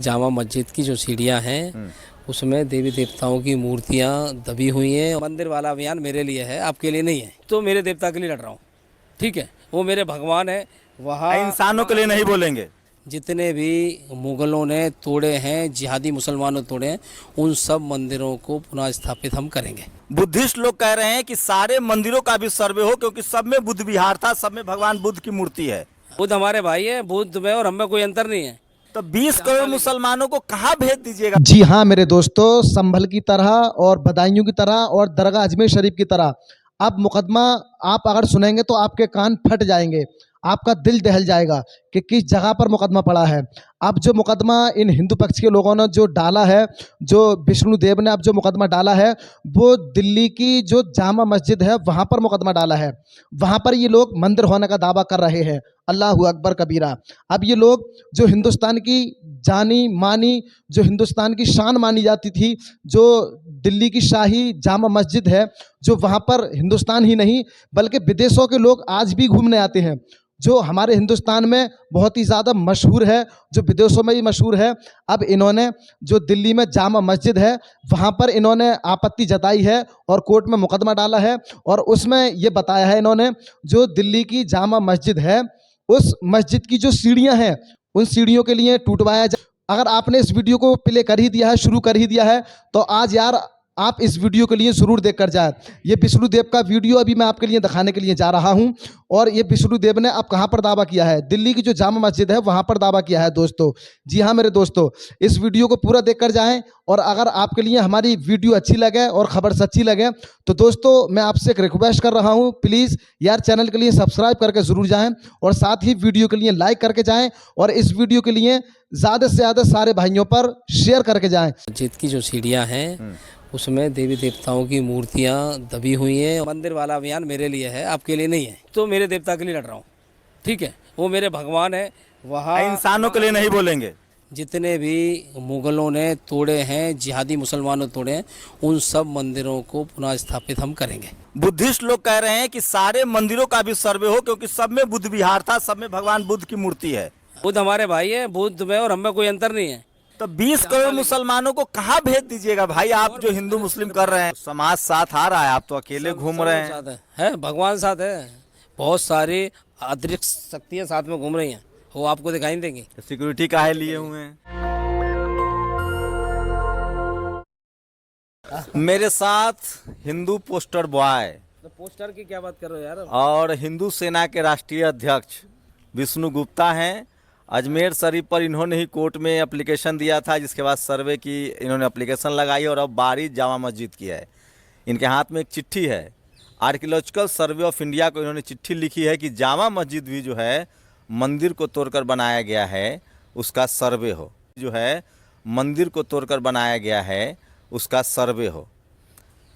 जामा मस्जिद की जो सीढ़ियाँ हैं उसमें देवी देवताओं की मूर्तियाँ दबी हुई हैं। मंदिर वाला अभियान मेरे लिए है, आपके लिए नहीं है। तो मेरे देवता के लिए लड़ रहा हूँ, ठीक है। वो मेरे भगवान है। वहाँ इंसानों के लिए नहीं बोलेंगे। जितने भी मुगलों ने तोड़े हैं, जिहादी मुसलमानों तोड़े हैं, उन सब मंदिरों को पुनः स्थापित हम करेंगे। बुद्धिस्ट लोग कह रहे हैं कि सारे मंदिरों का भी सर्वे हो, क्योंकि सब में बुद्ध विहार था, सब में भगवान बुद्ध की मूर्ति है। बुद्ध हमारे भाई है, बुद्ध में और हम में कोई अंतर नहीं है। तो 20 करोड़ मुसलमानों को कहाँ भेज दीजिएगा? जी हाँ मेरे दोस्तों, संभल की तरह और बदायूं की तरह और दरगाह अजमेर शरीफ की तरह अब मुकदमा आप अगर सुनेंगे तो आपके कान फट जाएंगे, आपका दिल दहल जाएगा कि किस जगह पर मुकदमा पड़ा है। अब जो मुकदमा इन हिंदू पक्ष के लोगों ने जो डाला है, जो विष्णुदेव ने अब जो मुकदमा डाला है, वो दिल्ली की जो जामा मस्जिद है वहाँ पर मुकदमा डाला है। वहाँ पर ये लोग मंदिर होने का दावा कर रहे हैं। अल्लाह अकबर कबीरा। अब ये लोग जो हिंदुस्तान की जानी मानी, जो हिंदुस्तान की शान मानी जाती थी, जो दिल्ली की शाही जामा मस्जिद है, जो वहाँ पर हिंदुस्तान ही नहीं बल्कि विदेशों के लोग आज भी घूमने आते हैं, जो हमारे हिंदुस्तान में बहुत ही ज़्यादा मशहूर है, जो विदेशों में भी मशहूर है। अब इन्होंने जो दिल्ली में जामा मस्जिद है वहाँ पर इन्होंने आपत्ति जताई है और कोर्ट में मुकदमा डाला है। और उसमें ये बताया है इन्होंने, जो दिल्ली की जामा मस्जिद है उस मस्जिद की जो सीढ़ियाँ हैं उन सीढ़ियों के लिए टूटवाया जाए। अगर आपने इस वीडियो को प्ले कर ही दिया है, शुरू कर ही दिया है, तो आज यार आप इस वीडियो के लिए ज़रूर देखकर जाए। ये विष्णुदेव का वीडियो अभी मैं आपके लिए दिखाने के लिए जा रहा हूं। और ये विष्णुदेव ने अब कहां पर दावा किया है? दिल्ली की जो जामा मस्जिद है वहां पर दावा किया है दोस्तों। जी हाँ मेरे दोस्तों, इस वीडियो को पूरा देखकर जाएं। और अगर आपके लिए हमारी वीडियो अच्छी लगे और खबर सच्ची लगे तो दोस्तों मैं आपसे एक रिक्वेस्ट कर रहा हूँ, प्लीज़ यार चैनल के लिए सब्सक्राइब करके ज़रूर जाएँ और साथ ही वीडियो के लिए लाइक करके जाएँ और इस वीडियो के लिए ज़्यादा से ज़्यादा सारे भाइयों पर शेयर करके जाएँ। मस्जिद की जो सीढ़ियाँ हैं उसमें देवी देवताओं की मूर्तियाँ दबी हुई हैं। मंदिर वाला अभियान मेरे लिए है, आपके लिए नहीं है। तो मेरे देवता के लिए लड़ रहा हूँ, ठीक है। वो मेरे भगवान है। वहाँ इंसानों के लिए नहीं बोलेंगे। जितने भी मुगलों ने तोड़े हैं, जिहादी मुसलमानों तोड़े हैं, उन सब मंदिरों को पुनः स्थापित हम करेंगे। बुद्धिस्ट लोग कह रहे हैं कि सारे मंदिरों का भी सर्वे हो, क्योंकि सब में बुद्ध विहार था, सब में भगवान बुद्ध की मूर्ति है। बुद्ध हमारे भाई है, बुद्ध में और हम में कोई अंतर नहीं है। तो 20 करोड़ मुसलमानों को कहाँ भेज दीजिएगा भाई? आप जो हिंदू मुस्लिम कर रहे हैं, समाज साथ आ रहा है, आप तो अकेले घूम रहे हैं। साथ है, भगवान साथ है। बहुत सारी अतिरिक्त शक्तियाँ साथ में घूम रही हैं, वो आपको दिखाई नहीं देंगी। सिक्योरिटी काहे लिए हुए हैं? मेरे साथ हिंदू पोस्टर बॉय तो पोस्टर की क्या बात कर रहे हो यार? और हिंदू सेना के राष्ट्रीय अध्यक्ष विष्णु गुप्ता हैं। अजमेर शरीफ पर इन्होंने ही कोर्ट में एप्लीकेशन दिया था, जिसके बाद सर्वे की इन्होंने एप्लीकेशन लगाई और अब बारी जामा मस्जिद की है। इनके हाथ में एक चिट्ठी है, आर्कियोलॉजिकल सर्वे ऑफ इंडिया को इन्होंने चिट्ठी लिखी है कि जामा मस्जिद भी जो है मंदिर को तोड़कर बनाया गया है, उसका सर्वे हो। जो है मंदिर को तोड़कर बनाया गया है उसका सर्वे हो।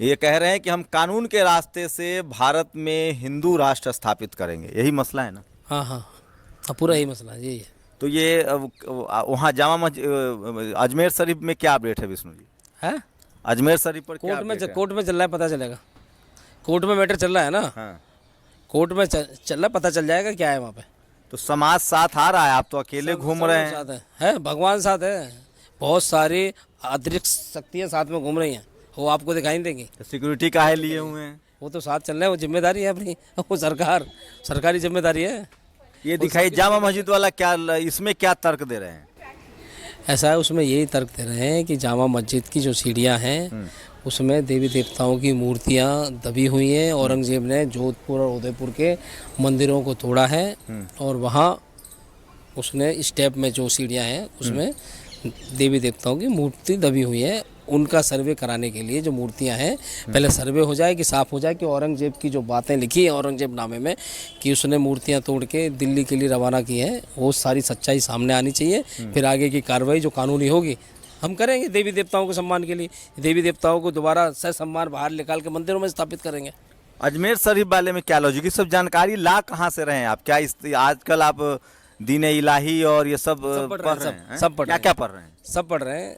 ये कह रहे हैं कि हम कानून के रास्ते से भारत में हिंदू राष्ट्र स्थापित करेंगे। यही मसला है ना? हाँ हाँ, पूरा यही मसला यही है। तो ये वहाँ जामा मस्जिद अजमेर शरीफ में क्या अपडेट है विष्णु जी? है अजमेर शरीफ पर क्या कोर्ट में update है? कोर्ट में चल रहा है, पता चलेगा। कोर्ट में मैटर चल रहा है ना। हाँ। कोर्ट में चल रहा है, पता चल जाएगा क्या है वहाँ पे। तो समाज साथ आ रहा है, आप तो अकेले घूम रहे हैं। साथ है, भगवान साथ है। बहुत सारी अतिरिक्त शक्तियाँ साथ में घूम रही हैं, वो आपको दिखाई नहीं देंगी। तो सिक्योरिटी काहे लिए हुए हैं? वो तो साथ चल रहे हैं, वो जिम्मेदारी है अपनी, वो सरकारी जिम्मेदारी है। ये दिखाई जामा मस्जिद वाला क्या, इसमें क्या तर्क दे रहे हैं? ऐसा है, उसमें यही तर्क दे रहे हैं कि जामा मस्जिद की जो सीढ़ियाँ हैं उसमें देवी देवताओं की मूर्तियाँ दबी हुई हैं। औरंगजेब ने जोधपुर और उदयपुर के मंदिरों को तोड़ा है और वहाँ उसने स्टेप में जो सीढ़ियाँ हैं उसमें देवी देवताओं की मूर्ति दबी हुई है। उनका सर्वे कराने के लिए जो मूर्तियां हैं, पहले सर्वे हो जाए कि साफ़ हो जाए कि औरंगजेब की जो बातें लिखी हैं औरंगजेब नामे में कि उसने मूर्तियां तोड़ के दिल्ली के लिए रवाना की है, वो सारी सच्चाई सामने आनी चाहिए। फिर आगे की कार्रवाई जो कानूनी होगी हम करेंगे। देवी देवताओं के सम्मान के लिए देवी देवताओं को दोबारा सह सम्मान बाहर निकाल के मंदिरों में स्थापित करेंगे। अजमेर शरीफ वाले में क्या लॉजिक? सब जानकारी ला कहाँ से रहे हैं आप? क्या इस आजकल आप दीन इलाही और ये सब पढ़ रहे हैं? सब पढ़ रहे हैं। क्या पढ़ रहे हैं? सब पढ़ रहे हैं।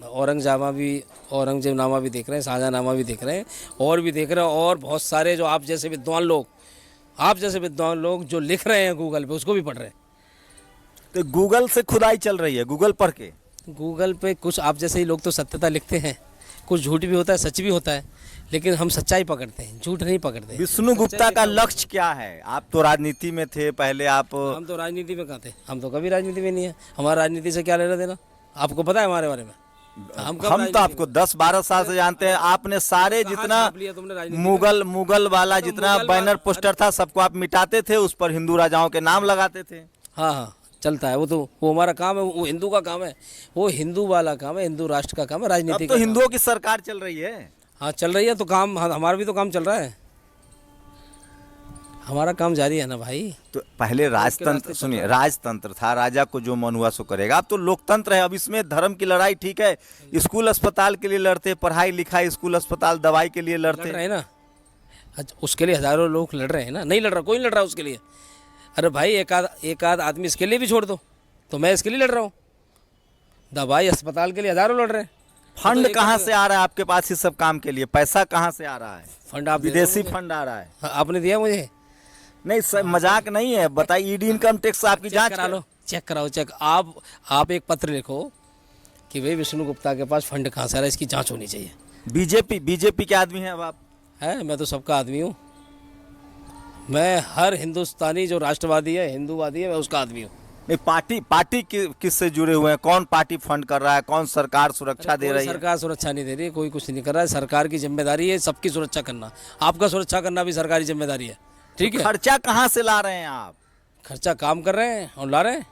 औरंगजेब नामा भी देख रहे हैं, शाहजहांनामा भी देख रहे हैं और भी देख रहे हैं। और बहुत सारे जो आप जैसे विद्वान लोग जो लिख रहे हैं गूगल पे, उसको भी पढ़ रहे हैं। तो गूगल से खुदाई चल रही है, गूगल पढ़ के गूगल पे कुछ आप जैसे ही लोग तो सत्यता लिखते हैं, कुछ झूठ भी होता है, सच भी होता है, लेकिन हम सच्चाई पकड़ते हैं, झूठ नहीं पकड़ते। विष्णु गुप्ता का लक्ष्य क्या है? आप तो राजनीति में थे पहले, आप हम तो राजनीति में कहाँ थे, हम तो कभी राजनीति में नहीं है, हमारा राजनीति से क्या लेना देना, आपको पता है हमारे बारे में? हम तो आपको 10-12 साल से जानते हैं। आपने सारे जितना मुगल वाला जितना बैनर पोस्टर था सबको आप मिटाते थे, उस पर हिंदू राजाओं के नाम लगाते थे। हाँ हाँ चलता है, वो हमारा काम है, वो हिंदू का काम है, वो हिंदू वाला काम है, हिंदू राष्ट्र का काम है, राजनीति अब तो हिंदुओं की सरकार चल रही है। हाँ चल रही है तो काम, हमारा भी तो काम चल रहा है, हमारा काम जारी है ना भाई। तो पहले राजतंत्र, सुनिए, राजतंत्र था, राजा को जो मन हुआ सो करेगा। अब तो लोकतंत्र है। अब इसमें धर्म की लड़ाई ठीक है, स्कूल अस्पताल के लिए लड़ते, पढ़ाई लिखाई, स्कूल अस्पताल, दवाई के लिए लड़ते रहे ना, उसके लिए हजारों लोग लड़ रहे हैं ना, नहीं लड़ रहा कोई, लड़ रहा उसके लिए। अरे भाई एक आध आदमी इसके लिए भी छोड़ दो, तो मैं इसके लिए लड़ रहा हूँ। दवाई अस्पताल के लिए हजारों लड़ रहे हैं। फंड कहाँ से आ रहा है आपके पास इस सब काम के लिए? पैसा कहाँ से आ रहा है? फंड आप विदेशी फंड आ रहा है? आपने दिया मुझे? नहीं सर, मजाक नहीं है, बताइए। ईडी इनकम टैक्स आपकी जांच करा लो, चेक कराओ, चेक। आप एक पत्र लिखो कि भाई विष्णु गुप्ता के पास फंड कहाँ से आ रहा है, इसकी जांच होनी चाहिए। बीजेपी के आदमी हैं अब आप? है, मैं तो सबका आदमी हूँ। मैं हर हिंदुस्तानी जो राष्ट्रवादी है, हिंदूवादी है, मैं उसका आदमी हूँ। नहीं, पार्टी किससे जुड़े हुए हैं? कौन पार्टी फंड कर रहा है? कौन सरकार सुरक्षा दे रही है? सरकार सुरक्षा नहीं दे रही है, कोई कुछ नहीं कर रहा है। सरकार की जिम्मेदारी है सबकी सुरक्षा करना, आपका सुरक्षा करना भी सरकारी जिम्मेदारी है, ठीक है। खर्चा कहाँ से ला रहे हैं आप? खर्चा काम कर रहे हैं और ला रहे हैं।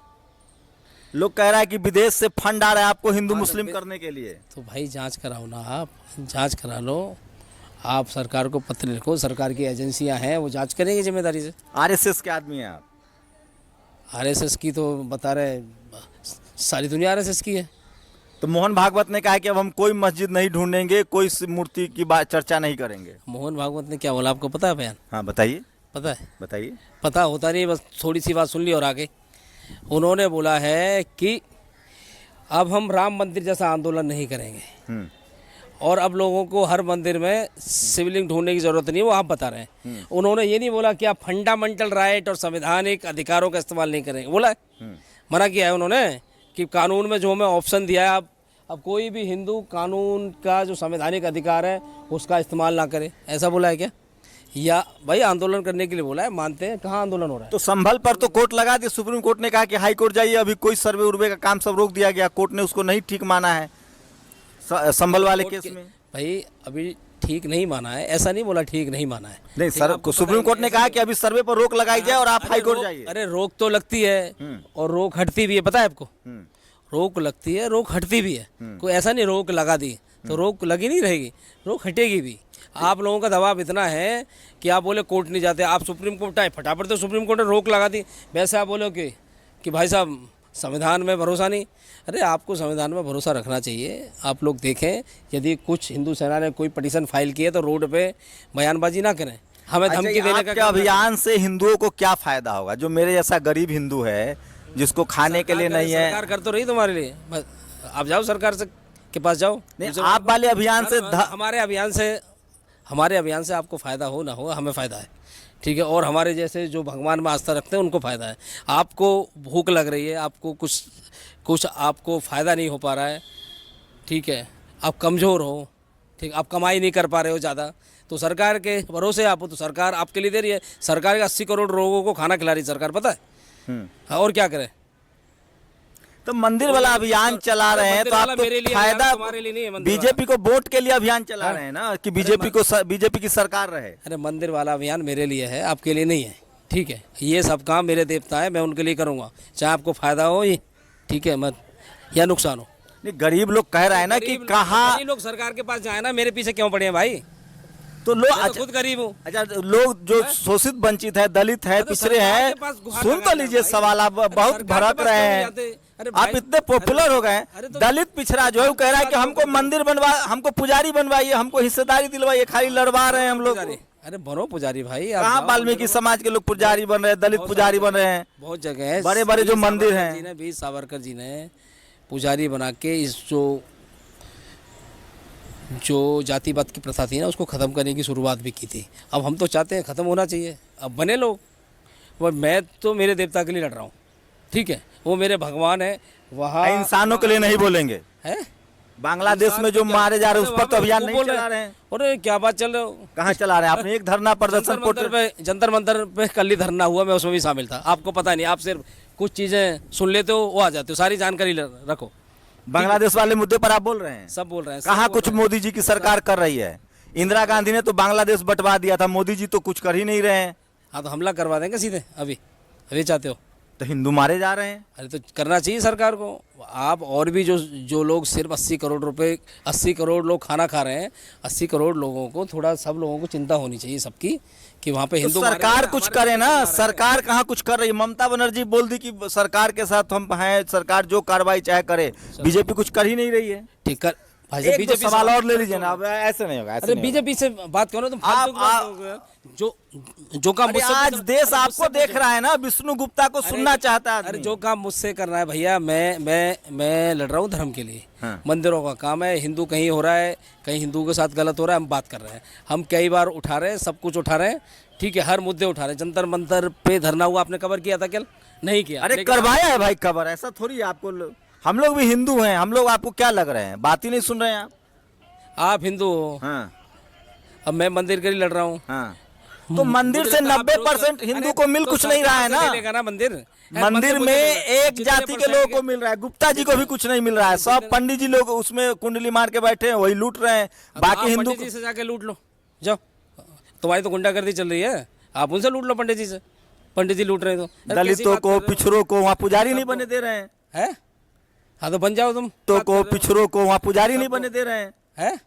लोग कह रहा है कि विदेश से फंड आ रहा है आपको हिंदू मुस्लिम करने के लिए। तो भाई जांच कराओ ना, आप जांच करा लो, आप सरकार को पत्र लिखो, सरकार की एजेंसियां हैं वो जांच करेंगे जिम्मेदारी से। आरएसएस के आदमी हैं आप? आरएसएस की तो बता रहे, सारी दुनिया आरएसएस की है। तो मोहन भागवत ने कहा कि अब हम कोई मस्जिद नहीं ढूंढेंगे, कोई मूर्ति की बात चर्चा नहीं करेंगे। मोहन भागवत ने क्या बोला आपको पता है बयान? हाँ बताइए। पता है? बताइए। पता होता नहीं, बस थोड़ी सी बात सुन ली और आगे। उन्होंने बोला है कि अब हम राम मंदिर जैसा आंदोलन नहीं करेंगे और अब लोगों को हर मंदिर में शिवलिंग ढूंढने की जरूरत नहीं है, वो आप बता रहे हैं। उन्होंने ये नहीं बोला कि आप फंडामेंटल राइट और संवैधानिक अधिकारों का इस्तेमाल नहीं करेंगे, बोला है। मना किया है उन्होंने कि कानून में जो हमें ऑप्शन दिया है, अब कोई भी हिंदू कानून का जो संवैधानिक अधिकार है उसका इस्तेमाल ना करे, ऐसा बोला है क्या? या भाई आंदोलन करने के लिए बोला है, मानते हैं। कहाँ आंदोलन हो रहा है? तो संभल पर तो कोर्ट लगा दिया, सुप्रीम कोर्ट ने कहा कि हाई कोर्ट जाइए, अभी कोई सर्वे उर्वे का काम सब रोक दिया गया, कोर्ट ने उसको नहीं ठीक माना है संभल वाले केस में। भाई अभी ठीक नहीं माना है, ऐसा नहीं बोला ठीक नहीं माना है। नहीं सर, सुप्रीम कोर्ट ने कहा कि अभी सर्वे पर रोक लगाई जाए और आप हाई कोर्ट जाइए। अरे रोक तो लगती है और रोक हटती भी है, पता है आपको? रोक लगती है, रोक हटती भी है। कोई ऐसा नहीं रोक लगा दी तो रोक लगी नहीं रहेगी, रोक हटेगी भी। आप लोगों का दबाव इतना है कि आप बोले कोर्ट नहीं जाते, आप सुप्रीम कोर्ट आए, फटाफट तो सुप्रीम कोर्ट ने रोक लगा दी। वैसे आप बोलो कि भाई साहब संविधान में भरोसा नहीं। अरे आपको संविधान में भरोसा रखना चाहिए। आप लोग देखें, यदि कुछ हिंदू सेना ने कोई पिटीशन फाइल की है तो रोड पे बयानबाजी ना करें, हमें धमकी देने का। अभियान से हिंदुओं को क्या फायदा होगा? जो मेरे जैसा गरीब हिंदू है जिसको खाने के लिए नहीं है। सरकार कर तो रही तुम्हारे लिए, आप जाओ सरकार से के पास जाओ। नहीं, आप वाले अभियान से हमारे अभियान से आपको फ़ायदा हो ना हो, हमें फ़ायदा है, ठीक है। और हमारे जैसे जो भगवान में आस्था रखते हैं उनको फ़ायदा है। आपको भूख लग रही है, आपको कुछ आपको फ़ायदा नहीं हो पा रहा है, ठीक है, आप कमज़ोर हो, ठीक, आप कमाई नहीं कर पा रहे हो ज़्यादा, तो सरकार के भरोसे आप हो, तो सरकार आपके लिए दे रही है। सरकार के 80 करोड़ लोगों को खाना खिला रही है सरकार, पता है। और क्या करे? तो मंदिर वाला अभियान चला रहे हैं, तो आप तो फायदा बीजेपी को वोट के लिए अभियान चला रहे हैं ना, कि बीजेपी की सरकार रहे। अरे मंदिर वाला अभियान मेरे लिए है, आपके लिए नहीं है, ठीक है। ये सब काम मेरे देवता है, मैं उनके लिए करूँगा, चाहे आपको फायदा हो, ठीक है, मत या नुकसान हो। नहीं, गरीब लोग कह रहे हैं ना कि कहाँ लोग सरकार के पास जाए ना, मेरे पीछे क्यों पड़े हैं भाई? तो लोग खुद गरीब हूँ। अच्छा, लोग जो शोषित वंचित है, दलित है, पिछड़े हैं, सुन तो लीजिए सवाल। आप बहुत भड़क रहे हैं, आप इतने पॉपुलर हो गए। दलित पिछड़ा जो है वो कह रहा है कि हमको मंदिर बनवा, हमको पुजारी बनवाइए, हमको हिस्सेदारी दिलवाइए, खाली लड़वा रहे हैं हम लोग। अरे बनो पुजारी भाई, कहाँ वाल्मीकि समाज के लोग पुजारी बन रहे हैं, दलित पुजारी बन रहे हैं, बहुत जगह है। बड़े बड़े जो मंदिर हैं, वीर सावरकर जी ने पुजारी बना के इस जो जातिवाद की प्रथा थी ना उसको ख़त्म करने की शुरुआत भी की थी। अब हम तो चाहते हैं ख़त्म होना चाहिए, अब बने लोग। मैं तो मेरे देवता के लिए लड़ रहा हूँ, ठीक है, वो मेरे भगवान है। वहाँ इंसानों के लिए नहीं बोलेंगे। है बांग्लादेश में जो मारे जा रहे हैं उस पर तो अभियान वो नहीं बोल चला रहे हैं। अरे क्या बात चल रहे हो। कहाँ चला रहे हैं? आपने एक धरना प्रदर्शन जंतर मंतर पे कल ही धरना हुआ, मैं उसमें भी शामिल था। आपको पता नहीं, आप सिर्फ कुछ चीजें सुन लेते हो, वो आ जाते हो, सारी जानकारी रखो। बांग्लादेश वाले मुद्दे पर आप बोल रहे हैं? सब बोल रहे हैं। कहाँ कुछ मोदी जी की सरकार कर रही है? इंदिरा गांधी ने तो बांग्लादेश बंटवा दिया था, मोदी जी तो कुछ कर ही नहीं रहे हैं। हाँ तो हमला करवा देंगे सीधे, अभी चाहते हो? तो हिंदू मारे जा रहे हैं। अरे तो करना चाहिए सरकार को। आप और भी जो लोग सिर्फ 80 करोड़ रुपए, 80 करोड़ लोग खाना खा रहे हैं, 80 करोड़ लोगों को थोड़ा, सब लोगों को चिंता होनी चाहिए सबकी कि वहाँ पे हिंदू सरकार कुछ करे ना। सरकार कहाँ कुछ कर रही है? ममता बनर्जी बोल दी कि सरकार के साथ हम हैं, सरकार जो कार्रवाई चाहे करे। बीजेपी कुछ कर ही नहीं रही है। ठीक कर भाई, एक दो बीजेपी सवाल और ले लीजिए ना। अब ऐसे नहीं होगा, ऐसे अरे नहीं बीजेपी से बात करो तुम। जो काम होगा। मुझसे आज देश आपको देख रहा है ना, विष्णु गुप्ता को सुनना चाहता है अरे आदमी। जो काम मुझसे करना है भैया, मैं लड़ रहा हूँ धर्म के लिए। हाँ। मंदिरों का काम है, हिंदू कहीं हो रहा है, कहीं हिंदू के साथ गलत हो रहा है, हम बात कर रहे हैं। हम कई बार उठा रहे हैं, सब कुछ उठा रहे हैं, ठीक है, हर मुद्दे उठा रहे हैं। जंतर मंतर पे धरना हुआ, आपने कवर किया था कल? नहीं किया। अरे करवाया है भाई कवर, ऐसा थोड़ी है। आपको हम लोग भी हिंदू हैं, हम लोग आपको क्या लग रहे हैं? बात ही नहीं सुन रहे हैं आप हिंदू हो। हाँ। अब मैं मंदिर के लिए लड़ रहा हूँ। हाँ। तो मंदिर से 90% हिंदू को मिल कुछ नहीं रहा है ना। मंदिर में एक जाति के लोगों को मिल रहा है, गुप्ता जी को भी कुछ नहीं मिल रहा है। सब पंडित जी लोग उसमें कुंडली मार के बैठे हैं, वही लूट रहे हैं। बाकी हिंदू पंडित जी से जाके लूट लो, जाओ। तुम्हारी तो गुंडागर्दी चल रही है, आप उनसे लूट लो पंडित जी से। पंडित जी लूट रहे हैं तो दलितों को, पिछड़ों को वहाँ पुजारी नहीं बने दे रहे हैं। हाँ तो बन जाओ तुम। तो को पिछड़ों को वहाँ पुजारी नहीं बने दे रहे हैं।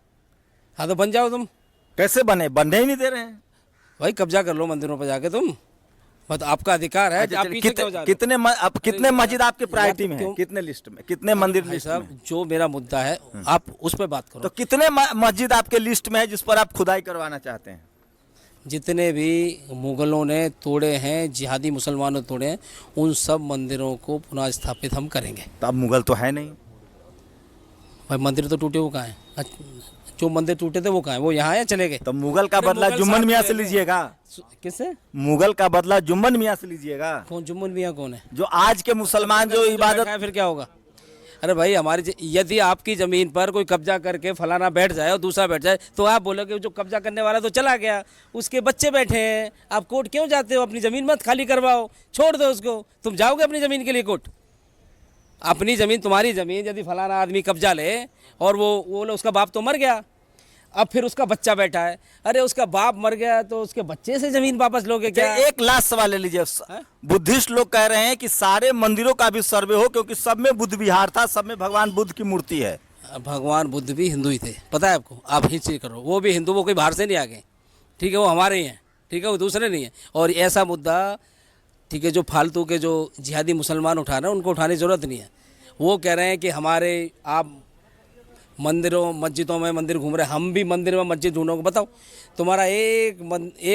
हाँ तो बन जाओ तुम। कैसे बने? बनने ही नहीं दे रहे हैं भाई, कब्जा कर लो मंदिरों पर जाके तुम, मतलब आपका अधिकार है। आप पीछे क्यों जा रहे हो? कितने मस्जिद आपके प्रायोरिटी में है? कितने लिस्ट में, कितने मंदिर लिस्ट में? साहब जो मेरा मुद्दा है आप उस पर बात करो। तो कितने मस्जिद आपके लिस्ट में है जिस पर आप खुदाई करवाना चाहते हैं? जितने भी मुगलों ने तोड़े हैं, जिहादी मुसलमानों ने तोड़े हैं, उन सब मंदिरों को पुनः स्थापित हम करेंगे। तो अब मुगल तो है नहीं भाई, मंदिर तो टूटे वो कहाँ हैं? जो मंदिर टूटे थे वो कहाँ हैं? वो यहाँ है, चले गए। तो मुगल का बदला जुम्मन मियाँ से लीजिएगा। किससे? मुगल का बदला जुम्मन मियाँ से लीजिएगा। कौन जुम्मन मियाँ कौन है? जो आज के मुसलमान जो इबादत है, फिर क्या होगा? अरे भाई, हमारी यदि आपकी जमीन पर कोई कब्जा करके फलाना बैठ जाए और दूसरा बैठ जाए, तो आप बोलोगे जो कब्जा करने वाला तो चला गया, उसके बच्चे बैठे हैं, आप कोर्ट क्यों जाते हो? अपनी जमीन मत खाली करवाओ, छोड़ दो उसको। तुम जाओगे अपनी जमीन के लिए कोर्ट? अपनी जमीन, तुम्हारी जमीन, यदि फलाना आदमी कब्जा ले और वो उसका बाप तो मर गया, अब फिर उसका बच्चा बैठा है, अरे उसका बाप मर गया तो उसके बच्चे से जमीन वापस लोगे क्या? एक लास्ट सवाल ले लीजिए। बुद्धिस्ट लोग कह रहे हैं कि सारे मंदिरों का भी सर्वे हो, क्योंकि सब में बुद्ध विहार था, सब में भगवान बुद्ध की मूर्ति है। भगवान बुद्ध भी हिंदू ही थे, पता है आपको? आप हिंसी करो, वो भी हिंदू, वो कोई बाहर से नहीं आ गए, ठीक है? वो हमारे ही हैं, ठीक है? वो दूसरे नहीं है। और ऐसा मुद्दा, ठीक है, जो फालतू के जो जिहादी मुसलमान उठा रहे हैं उनको उठाने की ज़रूरत नहीं है। वो कह रहे हैं कि हमारे, आप मंदिरों मस्जिदों में मंदिर घूम रहे हैं, हम भी मंदिर में मस्जिद ढूंढोगे। बताओ तुम्हारा एक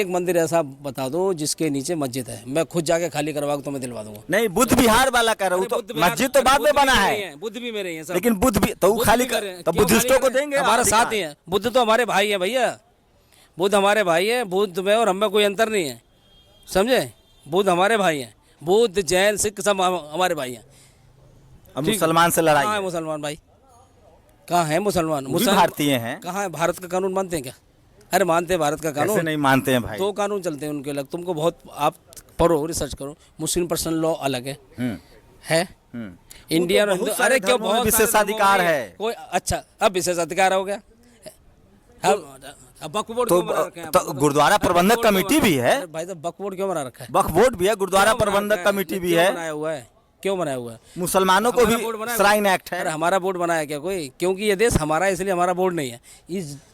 मंदिर ऐसा बता दो जिसके नीचे मस्जिद है, मैं खुद जाके खाली करवा के तुम्हें दिलवा दूंगा। नहीं, बुद्ध विहार वाला कह रहा हूँ, तो मस्जिद तो बाद में बना है। बुद्ध भी मेरे हैं, लेकिन बुद्ध भी तो खाली कर, तो बुद्धिस्टों को देंगे, हमारा साथ ही है। बुद्ध तो हमारे भाई है भैया, बुद्ध हमारे भाई है। बुद्ध में और हम में कोई अंतर नहीं है, समझे? बुद्ध हमारे भाई हैं, बुद्ध जैन सिख सब हमारे भाई हैं। अब मुसलमान से लड़ाई कहाँ है मुसलमान भाई? कहाँ है मुसलमान? भारतीय हैं। कहाँ है? भारत का कानून मानते हैं क्या? अरे मानते हैं भारत का कानून? नहीं मानते हैं भाई। 2 कानून चलते हैं उनके अलग। तुमको बहुत, आप पढ़ो, रिसर्च करो। मुस्लिम पर्सनल लॉ अलग है इंडियन। अरे क्यों? बहुत विशेषाधिकार है कोई। अच्छा, अब विशेषाधिकार हो गया। वक्फ बोर्ड तो, क्यों बना रखा है? तो गुरुद्वारा प्रबंधक कमेटी भी है भाई, तो वक्फ बोर्ड क्यों बना रखा है? वक्फ बोर्ड भी है, गुरुद्वारा प्रबंधक कमेटी भी है। बनाया हुआ है, क्यों बनाया हुआ है? मुसलमानों को भी श्राइन एक्ट है। अरे हमारा बोर्ड बनाया क्या कोई? क्योंकि ये देश हमारा है, इसलिए हमारा बोर्ड नहीं है।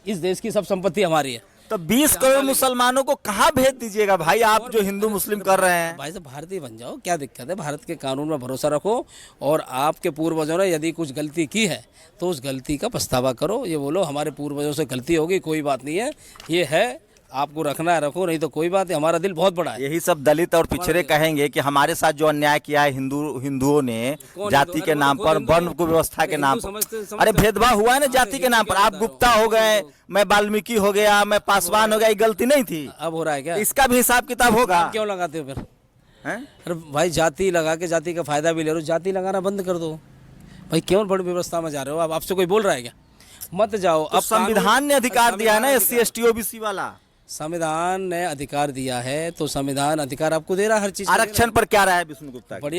इस देश की सब संपत्ति हमारी है। तो 20 करोड़ मुसलमानों को कहाँ भेज दीजिएगा भाई? आप जो हिंदू मुस्लिम कर रहे हैं। भाई साहब, भारतीय बन जाओ, क्या दिक्कत है? भारत के कानून में भरोसा रखो, और आपके पूर्वजों ने यदि कुछ गलती की है तो उस गलती का पछतावा करो। ये बोलो हमारे पूर्वजों से गलती होगी, कोई बात नहीं है, ये है, आपको रखना है रखो, नहीं तो कोई बात नहीं। हमारा दिल बहुत बड़ा है। यही सब दलित और पिछड़े कहेंगे कि हमारे साथ जो अन्याय किया है हिंदुओं ने जाति के नाम पर, वर्ण को व्यवस्था के नाम पर। अरे भेदभाव हुआ है ना जाति के नाम पर। आप गुप्ता हो गए, मैं वाल्मीकि हो गया, मैं पासवान हो गया, ये गलती नहीं थी। अब हो रहा है क्या? इसका भी हिसाब किताब होगा। क्यों लगाते हो फिर? हैं? अरे भाई जाति लगा के जाति का फायदा भी ले रहे हो, जाति लगाना बंद कर दो भाई। क्यों बड़ी व्यवस्था में जा रहे हो आप? आपसे कोई बोल रहा है क्या? मत जाओ। तो संविधान ने अधिकार दिया है ना SC ST OBC वाला। संविधान ने अधिकार दिया है तो संविधान अधिकार आपको दे रहा है हर चीज का। आरक्षण पर क्या राय है विष्णु गुप्ता की? बढ़िया।